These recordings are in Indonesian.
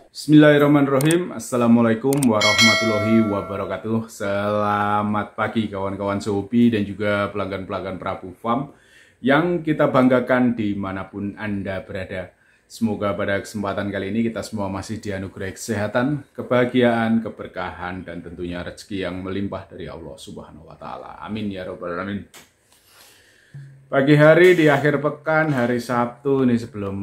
Bismillahirrahmanirrahim. Assalamualaikum warahmatullahi wabarakatuh. Selamat pagi kawan-kawan Sohobi dan juga pelanggan-pelanggan Prabu Farm yang kita banggakan dimanapun Anda berada. Semoga pada kesempatan kali ini kita semua masih dianugerahi kesehatan, kebahagiaan, keberkahan, dan tentunya rezeki yang melimpah dari Allah Subhanahu wa Ta'ala. Amin ya Rabbal Alamin. Pagi hari di akhir pekan, hari Sabtu ini sebelum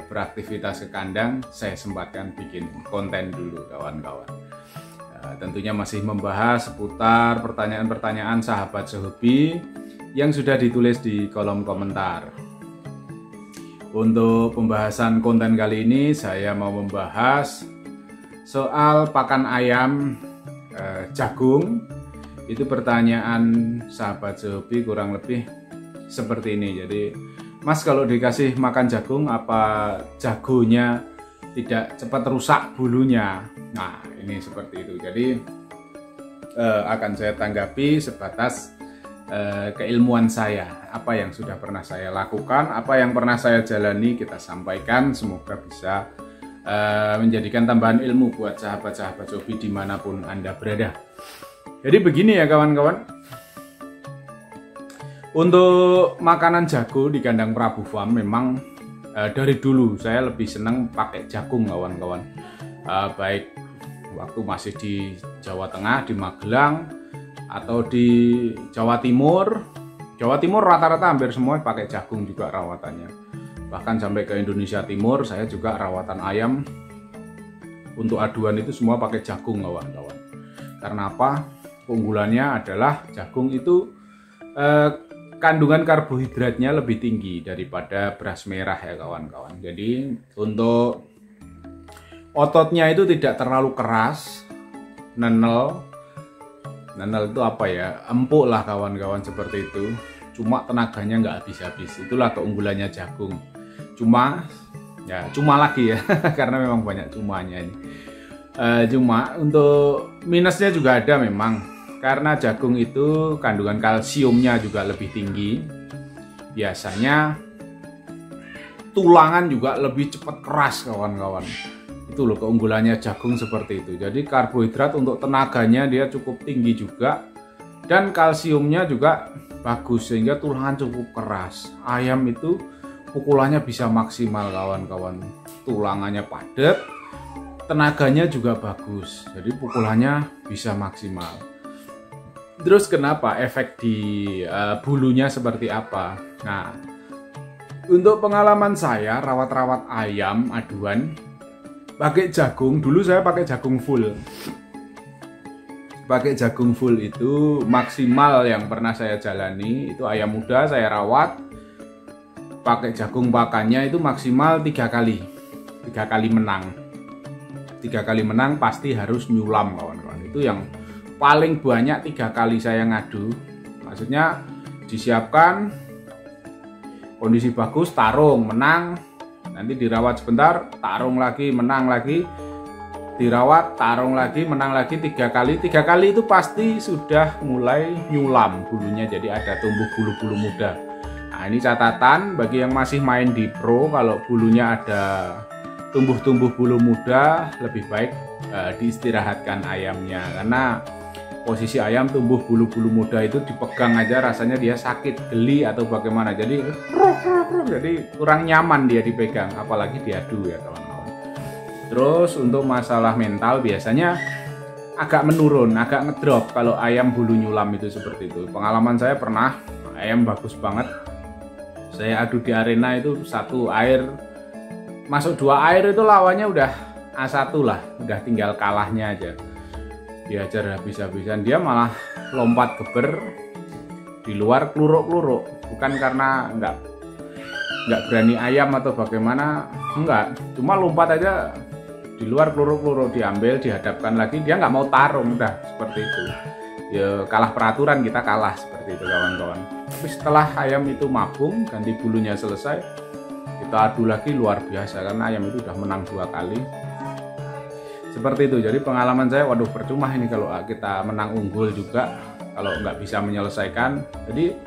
beraktivitas ke kandang, saya sempatkan bikin konten dulu kawan-kawan. Tentunya masih membahas seputar pertanyaan-pertanyaan sahabat Sohobi yang sudah ditulis di kolom komentar. Untuk pembahasan konten kali ini saya mau membahas soal pakan ayam jagung. Itu pertanyaan sahabat Sohobi kurang lebih seperti ini. Jadi, Mas, kalau dikasih makan jagung, apa jagonya tidak cepat rusak bulunya? Nah, ini seperti itu. Jadi akan saya tanggapi sebatas keilmuan saya, apa yang sudah pernah saya lakukan, apa yang pernah saya jalani, kita sampaikan. Semoga bisa menjadikan tambahan ilmu buat sahabat-sahabat Sohobi dimanapun Anda berada. Jadi begini ya kawan-kawan. Untuk makanan jago di kandang Prabu Farm memang dari dulu saya lebih senang pakai jagung kawan-kawan. Baik waktu masih di Jawa Tengah, di Magelang, atau di Jawa Timur. Jawa Timur rata-rata hampir semua pakai jagung juga rawatannya. Bahkan sampai ke Indonesia Timur saya juga rawatan ayam untuk aduan itu semua pakai jagung kawan-kawan. Karena apa? Keunggulannya adalah jagung itu kandungan karbohidratnya lebih tinggi daripada beras merah ya kawan-kawan. Jadi untuk ototnya itu tidak terlalu keras, nenel itu apa ya, empuk lah kawan-kawan, seperti itu. Cuma tenaganya nggak habis-habis. Itulah keunggulannya jagung. Cuma lagi ya karena memang banyak cumanya ini. Cuma untuk minusnya juga ada memang. Karena jagung itu kandungan kalsiumnya juga lebih tinggi. Biasanya tulangan juga lebih cepat keras kawan-kawan. Itu loh keunggulannya jagung seperti itu. Jadi karbohidrat untuk tenaganya dia cukup tinggi juga. Dan kalsiumnya juga bagus sehingga tulangan cukup keras. Ayam itu pukulannya bisa maksimal kawan-kawan. Tulangannya padat, tenaganya juga bagus. Jadi pukulannya bisa maksimal. Terus kenapa efek di bulunya seperti apa? Nah, untuk pengalaman saya rawat-rawat ayam aduan pakai jagung, dulu saya pakai jagung full. Pakai jagung full itu maksimal yang pernah saya jalani itu ayam muda saya rawat pakai jagung pakannya itu maksimal 3 kali. 3 kali menang. 3 kali menang pasti harus nyulam kawan-kawan. Itu yang paling banyak 3 kali saya ngadu. Maksudnya disiapkan kondisi bagus, tarung, menang, nanti dirawat sebentar, tarung lagi, menang lagi, dirawat, tarung lagi, menang lagi 3 kali. 3 kali itu pasti sudah mulai nyulam bulunya, jadi ada tumbuh bulu-bulu muda. Nah, ini catatan bagi yang masih main di pro, kalau bulunya ada tumbuh-tumbuh bulu muda, lebih baik diistirahatkan ayamnya, karena posisi ayam tumbuh bulu-bulu muda itu dipegang aja rasanya dia sakit, geli atau bagaimana. Jadi kurang nyaman dia dipegang, apalagi diadu ya kawan-kawan. Terus untuk masalah mental biasanya agak menurun, agak ngedrop kalau ayam bulu nyulam itu seperti itu. Pengalaman saya pernah ayam bagus banget. Saya adu di arena itu 1 air masuk 2 air itu lawannya udah A1 lah, udah tinggal kalahnya aja. Diajar habis-habisan, dia malah lompat geber di luar kluruk-kluruk. Bukan karena nggak berani ayam atau bagaimana, enggak, cuma lompat aja di luar kluruk-kluruk, diambil, dihadapkan lagi, dia nggak mau tarung, udah seperti itu. Ya kalah peraturan, kita kalah seperti itu kawan-kawan. Tapi setelah ayam itu mabung, ganti bulunya selesai, kita adu lagi luar biasa karena ayam itu udah menang 2 kali. Seperti itu. Jadi pengalaman saya, waduh percuma ini kalau kita menang unggul juga kalau nggak bisa menyelesaikan. Jadi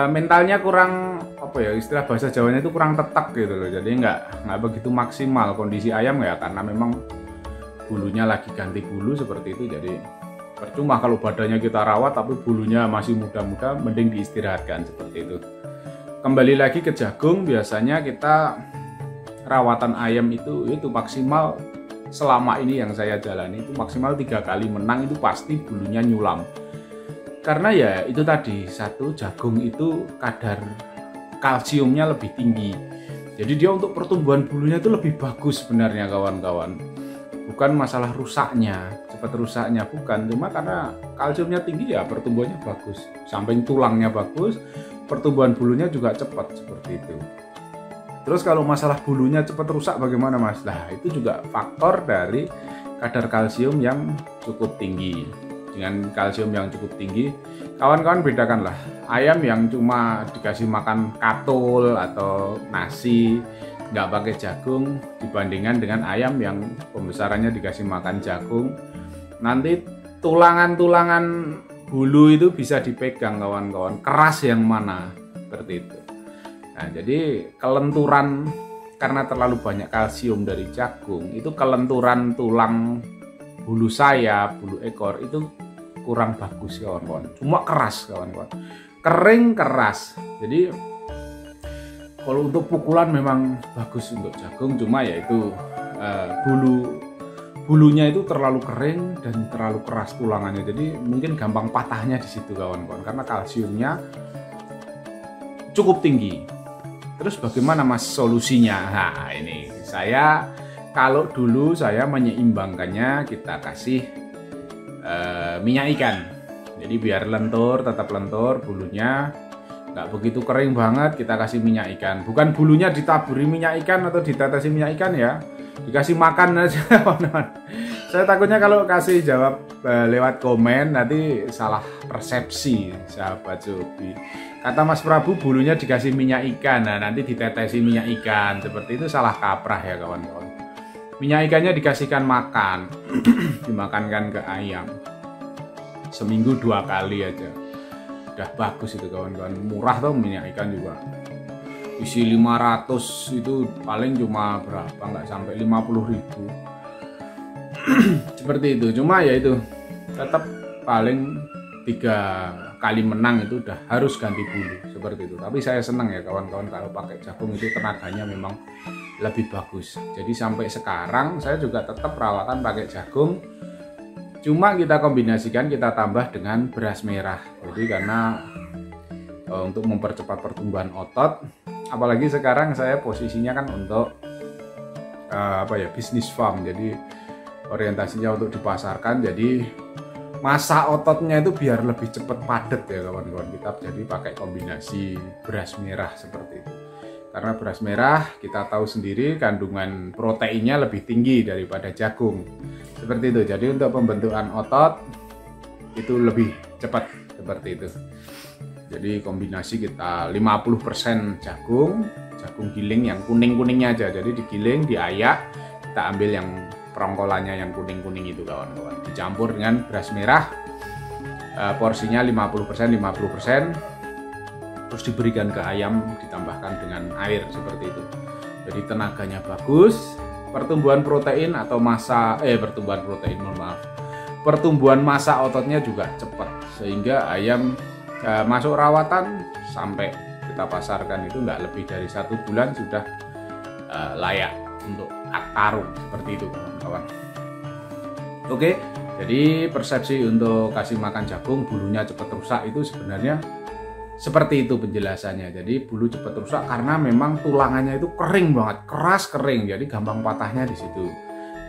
mentalnya kurang apa ya, istilah bahasa Jawanya itu kurang tetak gitu loh. Jadi nggak begitu maksimal kondisi ayam ya, karena memang bulunya lagi ganti bulu seperti itu. Jadi percuma kalau badannya kita rawat tapi bulunya masih muda-muda, mending diistirahatkan seperti itu. Kembali lagi ke jagung, biasanya kita rawatan ayam itu maksimal selama ini yang saya jalani itu maksimal 3 kali menang itu pasti bulunya nyulam. Karena ya itu tadi, satu, jagung itu kadar kalsiumnya lebih tinggi. Jadi dia untuk pertumbuhan bulunya itu lebih bagus sebenarnya kawan-kawan. Bukan masalah rusaknya, cepat rusaknya bukan, cuma karena kalsiumnya tinggi ya pertumbuhannya bagus. Samping tulangnya bagus, pertumbuhan bulunya juga cepat seperti itu. Terus kalau masalah bulunya cepat rusak bagaimana Mas? Nah, itu juga faktor dari kadar kalsium yang cukup tinggi. Dengan kalsium yang cukup tinggi, kawan-kawan bedakanlah ayam yang cuma dikasih makan katul atau nasi nggak pakai jagung dibandingkan dengan ayam yang pembesarannya dikasih makan jagung. Nanti tulangan-tulangan bulu itu bisa dipegang kawan-kawan, keras yang mana seperti itu. Nah, jadi kelenturan karena terlalu banyak kalsium dari jagung, itu kelenturan tulang bulu sayap, bulu ekor itu kurang bagus kawan-kawan. Cuma keras kawan-kawan. Kering keras. Jadi kalau untuk pukulan memang bagus untuk jagung, cuma yaitu bulunya itu terlalu kering dan terlalu keras tulangannya. Jadi mungkin gampang patahnya di situ kawan-kawan karena kalsiumnya cukup tinggi. Terus bagaimana Mas solusinya? Nah, ini saya kalau dulu saya menyeimbangkannya, kita kasih minyak ikan. Jadi biar lentur, tetap lentur bulunya, nggak begitu kering banget, kita kasih minyak ikan. Bukan bulunya ditaburi minyak ikan atau ditetesi minyak ikan ya, dikasih makan aja. Saya takutnya kalau kasih jawab lewat komen nanti salah persepsi sahabat Jobi. Kata Mas Prabu bulunya dikasih minyak ikan, nah nanti ditetesi minyak ikan, seperti itu salah kaprah ya kawan-kawan. Minyak ikannya dikasihkan makan, dimakankan ke ayam. Seminggu 2 kali aja. Udah bagus itu kawan-kawan. Murah tuh minyak ikan juga. Isi 500 itu paling cuma berapa? Nggak sampai 50.000. Seperti itu. Cuma ya itu tetap paling 3 kali menang itu udah harus ganti bulu seperti itu. Tapi saya senang ya kawan-kawan kalau pakai jagung itu tenaganya memang lebih bagus. Jadi sampai sekarang saya juga tetap perawatan pakai jagung. Cuma kita kombinasikan, kita tambah dengan beras merah. Jadi karena untuk mempercepat pertumbuhan otot, apalagi sekarang saya posisinya kan untuk bisnis farm. Jadi orientasinya untuk dipasarkan. Jadi masa ototnya itu biar lebih cepat padat ya kawan-kawan, kita jadi pakai kombinasi beras merah seperti itu. Karena beras merah kita tahu sendiri kandungan proteinnya lebih tinggi daripada jagung seperti itu. Jadi untuk pembentukan otot itu lebih cepat seperti itu. Jadi kombinasi kita 50% jagung giling yang kuning-kuningnya aja. Jadi digiling, diayak, kita ambil yang perongkolannya yang kuning-kuning itu kawan-kawan, dicampur dengan beras merah, porsinya 50% terus diberikan ke ayam, ditambahkan dengan air seperti itu. Jadi tenaganya bagus, pertumbuhan protein atau pertumbuhan massa ototnya juga cepat, sehingga ayam masuk rawatan sampai kita pasarkan itu nggak lebih dari 1 bulan sudah layak untuk tarung seperti itu kawan-kawan. Oke, jadi persepsi untuk kasih makan jagung bulunya cepat rusak itu sebenarnya seperti itu penjelasannya. Jadi bulu cepat rusak karena memang tulangannya itu kering banget, keras kering, jadi gampang patahnya di situ.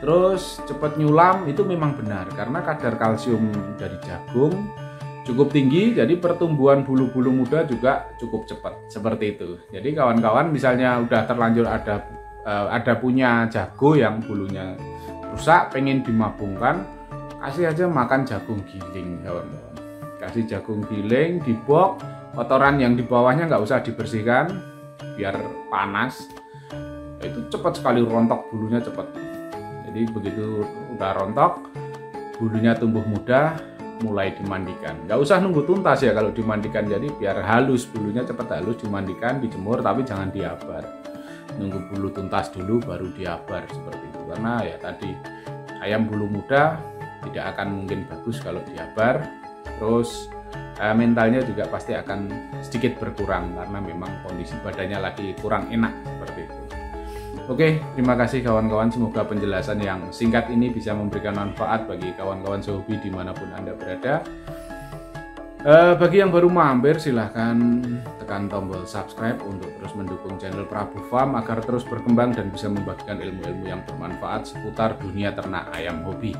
Terus cepat nyulam itu memang benar karena kadar kalsium dari jagung cukup tinggi, jadi pertumbuhan bulu-bulu muda juga cukup cepat seperti itu. Jadi kawan-kawan misalnya udah terlanjur ada punya jago yang bulunya rusak, pengen dimabungkan, kasih aja makan jagung giling kawan-kawan. Kasih jagung giling, dibok, kotoran yang di bawahnya nggak usah dibersihkan biar panas, itu cepat sekali rontok bulunya cepat. Jadi begitu udah rontok, bulunya tumbuh muda, mulai dimandikan. Nggak usah nunggu tuntas ya kalau dimandikan, jadi biar halus, bulunya cepat halus, dimandikan, dijemur, tapi jangan diabar. Nunggu bulu tuntas dulu baru diabar seperti itu, karena ya tadi ayam bulu muda tidak akan mungkin bagus kalau diabar. Terus mentalnya juga pasti akan sedikit berkurang karena memang kondisi badannya lagi kurang enak seperti itu. Oke, terima kasih kawan-kawan. Semoga penjelasan yang singkat ini bisa memberikan manfaat bagi kawan-kawan sehobi dimanapun Anda berada. Bagi yang baru mampir, silahkan tekan tombol subscribe untuk terus mendukung channel Prabu Farm agar terus berkembang dan bisa membagikan ilmu-ilmu yang bermanfaat seputar dunia ternak ayam hobi.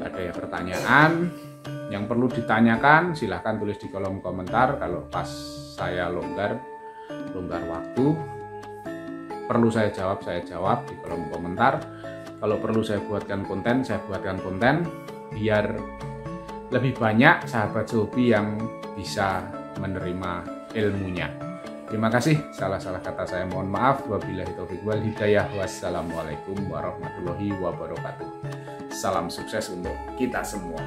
Ada ya pertanyaan yang perlu ditanyakan, silahkan tulis di kolom komentar. Kalau pas saya longgar waktu, perlu saya jawab di kolom komentar. Kalau perlu saya buatkan konten, saya buatkan konten biar lebih banyak sahabat hobi yang bisa menerima ilmunya. Terima kasih, salah-salah kata saya mohon maaf. Wabillahi taufiq wal hidayah. Wassalamualaikum warahmatullahi wabarakatuh. Salam sukses untuk kita semua.